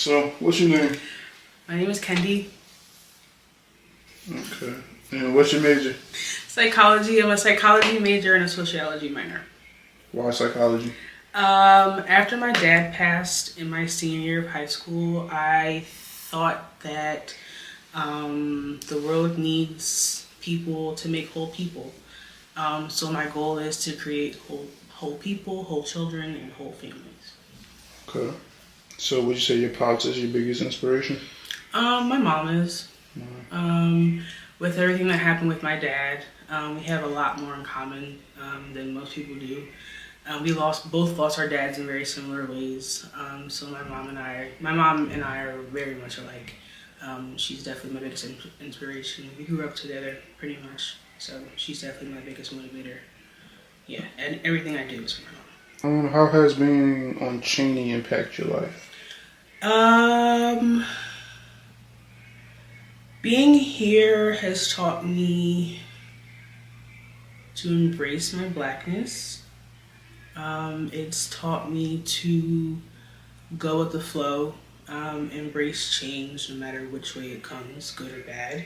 So, what's your name? My name is Kendi. Okay. And what's your major? Psychology. I'm a psychology major and a sociology minor. Why psychology? After my dad passed in my senior year of high school, I thought that the world needs people to make whole people. So my goal is to create whole people, whole children, and whole families. Okay. So would you say your pops is your biggest inspiration? My mom is. With everything that happened with my dad, we have a lot more in common than most people do. We both lost our dads in very similar ways. So my mom and I are very much alike. She's definitely my biggest inspiration. We grew up together pretty much, so she's definitely my biggest motivator. Yeah, and everything I do is for my mom. How has being on Cheyney impact your life? Being here has taught me to embrace my blackness. It's taught me to go with the flow, embrace change no matter which way it comes, good or bad.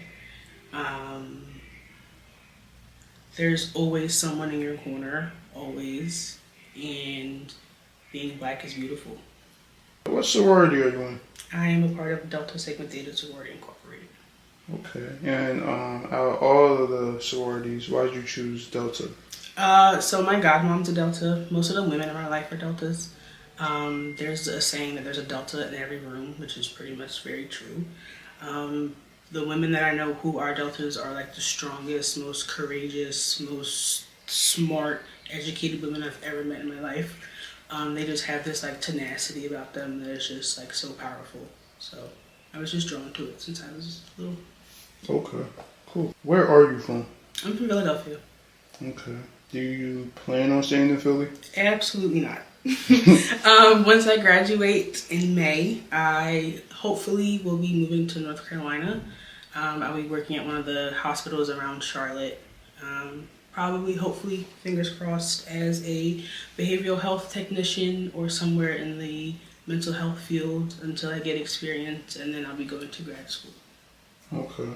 There's always someone in your corner, always, and being black is beautiful. What sorority are you in? I am a part of Delta Sigma Theta Sorority Incorporated. Okay. And out of all of the sororities, why did you choose Delta? So my godmom's a Delta. Most of the women in my life are Deltas. There's a saying that there's a Delta in every room, which is pretty much very true. The women that I know who are Deltas are like the strongest, most courageous, most smart, educated women I've ever met in my life. They just have this like tenacity about them that is just like so powerful. So I was just drawn to it since I was little. Okay, cool. Where are you from? I'm from Philadelphia. Okay. Do you plan on staying in Philly? Absolutely not. Once I graduate in May, I hopefully will be moving to North Carolina. I'll be working at one of the hospitals around Charlotte. Probably, hopefully, fingers crossed, as a behavioral health technician or somewhere in the mental health field until I get experience, and then I'll be going to grad school. Okay.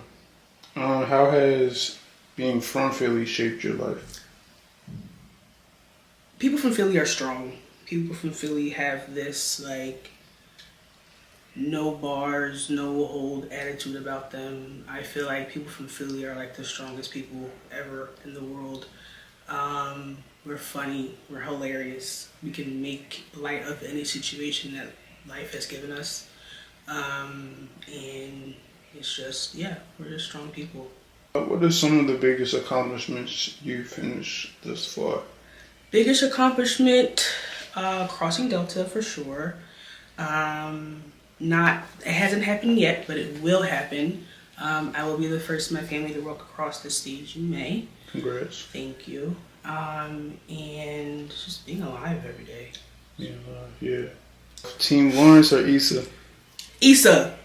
How has being from Philly shaped your life? People from Philly are strong. People from Philly have this like no bars, no hold attitude about them. I feel like people from Philly are like the strongest people ever in the world. We're funny, we're hilarious. We can make light of any situation that life has given us. And it's just, yeah, we're just strong people. What are some of the biggest accomplishments you've finished thus far? Biggest accomplishment, crossing Delta for sure. It hasn't happened yet, but it will happen. I will be the first in my family to walk across the stage in May. Congrats. Thank you. And just being alive every day. Yeah. Team Lawrence or Issa? Issa.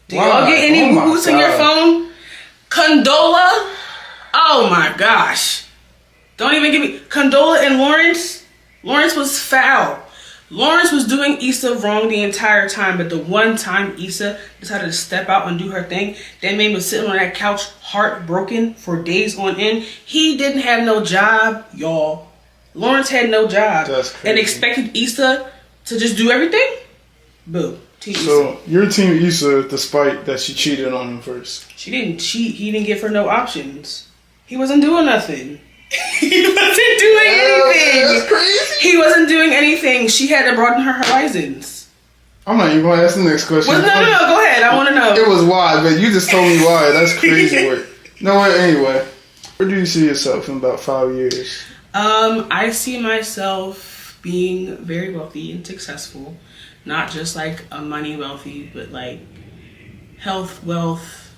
Do y'all get any boots on your phone? Condola? Oh my gosh. Don't even give me Condola and Lawrence. Lawrence was foul. Lawrence was doing Issa wrong the entire time, but the one time Issa decided to step out and do her thing, that man was sitting on that couch heartbroken for days on end. He didn't have no job, y'all. Lawrence had no job. That's crazy. And expected Issa to just do everything? Boo. Team So Issa. you're Team Issa despite that she cheated on him first. She didn't cheat. He didn't give her no options. He wasn't doing nothing. He wasn't doing anything. That's crazy. He wasn't doing anything. She had to broaden her horizons. I'm not even going to ask the next question. Well, no, go ahead. I want to know. It was why, but you just told me why. That's crazy work. No, anyway. Where do you see yourself in about 5 years? I see myself being very wealthy and successful. Not just like a money wealthy, but like health, wealth,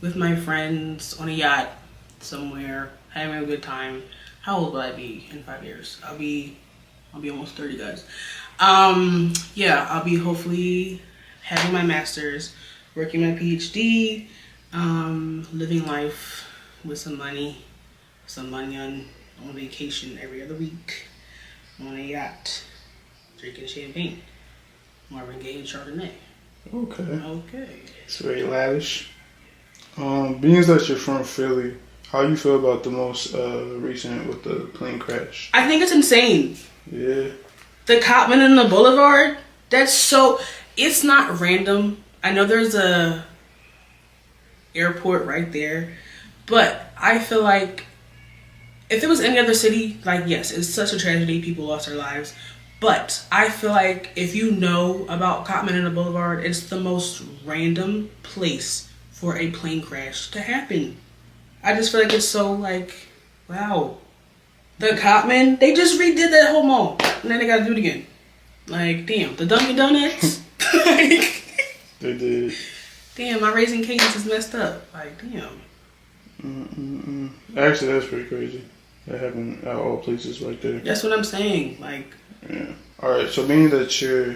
with my friends on a yacht somewhere, having a good time. How old will I be in 5 years? I'll be almost 30, guys. Yeah, I'll be hopefully having my master's, working my PhD, living life with some money on vacation every other week, on a yacht, drinking champagne. Marvin Gaye and Chardonnay. Okay. Okay. It's very lavish. Being that you're from Philly, how you feel about the most recent with the plane crash? I think it's insane. Yeah. The Cotman and the Boulevard, that's so... It's not random. I know there's a airport right there, but I feel like if it was any other city, like, yes, it's such a tragedy. People lost their lives. But I feel like if you know about Cotman and the Boulevard, it's the most random place for a plane crash to happen. I just feel like it's so, like, wow. The Cotman, they just redid that whole mall. And then they gotta do it again. Like, damn. The Dunkin' Donuts? Like, they did. Damn, my Raising Cane's is messed up. Like, damn. Actually, that's pretty crazy. That happened at all places right there. That's what I'm saying. Like, yeah. Alright, so being that you're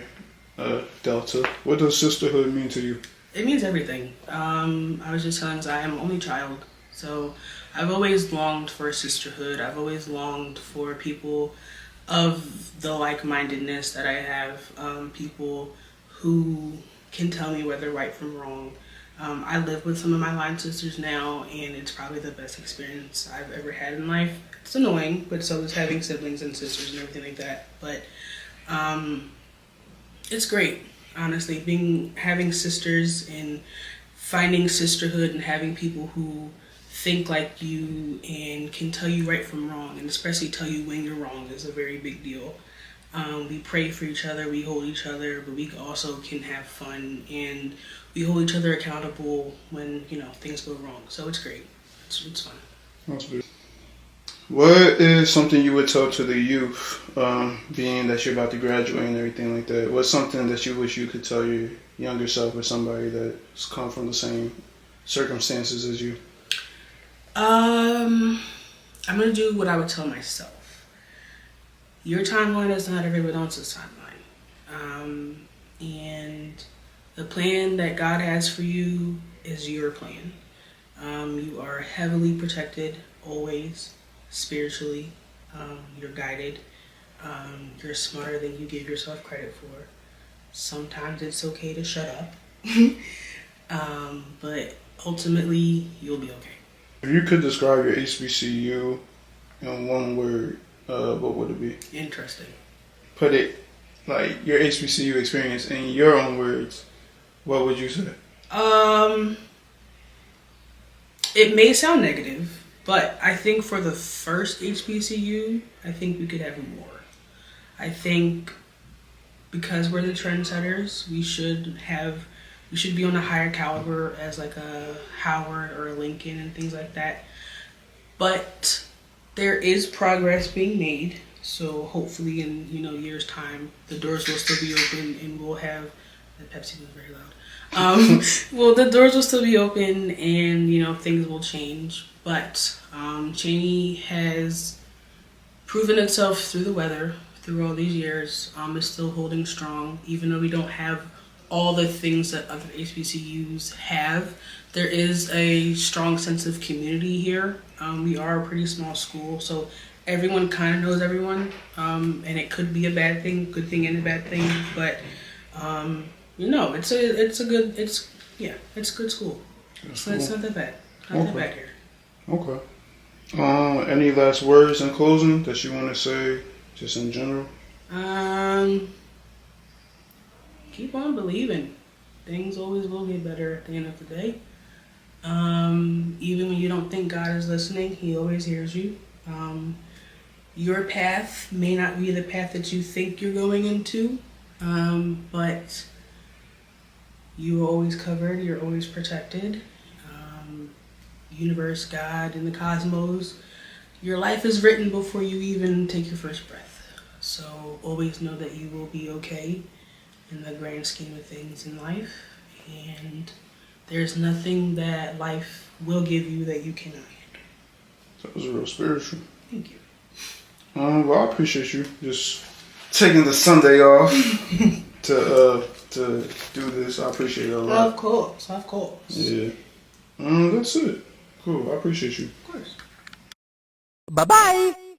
Delta, what does sisterhood mean to you? it means everything. I was just telling us I am an only child. So I've always longed for a sisterhood. I've always longed for people of the like-mindedness that I have. People who can tell me whether right from wrong. I live with some of my line sisters now, and it's probably the best experience I've ever had in life. It's annoying, but so is having siblings and sisters and everything like that. But it's great, honestly, having sisters and finding sisterhood and having people who think like you and can tell you right from wrong, and especially tell you when you're wrong, is a very big deal. We pray for each other, we hold each other, but we also can have fun, and we hold each other accountable when, things go wrong. So it's great. It's fun. That's good. What is something you would tell to the youth, being that you're about to graduate and everything like that? What's something that you wish you could tell your younger self or somebody that's come from the same circumstances as you? I'm going to do what I would tell myself. Your timeline is not everyone else's timeline. And the plan that God has for you is your plan. You are heavily protected, always, spiritually. You're guided. You're smarter than you give yourself credit for. Sometimes it's okay to shut up. But ultimately, you'll be okay. If you could describe your HBCU in one word, what would it be? Interesting. Put it, like, your HBCU experience in your own words, what would you say? It may sound negative, but I think for the first HBCU, I think we could have more. I think because we're the trendsetters, we should be on a higher caliber as like a Howard or a Lincoln and things like that. But there is progress being made. So hopefully in years time, the doors will still be open and we'll have. The Pepsi was very loud. Well, the doors will still be open and things will change. But Cheyney has proven itself through the weather, through all these years. It's still holding strong, even though we don't have all the things that other HBCUs have. There is a strong sense of community here. We are a pretty small school, so everyone kind of knows everyone, and it could be a bad thing, good thing and a bad thing, but it's a good school. So it's not that bad. Not that bad here. Okay. Any last words in closing that you want to say, just in general? Keep on believing. Things always will get better at the end of the day. Even when you don't think God is listening, He always hears you. Your path may not be the path that you think you're going into, but you're always covered, you're always protected. Universe, God, and the cosmos, your life is written before you even take your first breath. So always know that you will be okay in the grand scheme of things in life, and there's nothing that life will give you that you cannot handle. That was real spiritual. Thank you. Well, I appreciate you just taking the Sunday off to do this. I appreciate it a lot. Of course. Yeah. That's it. Cool. I appreciate you. Of course. Bye-bye.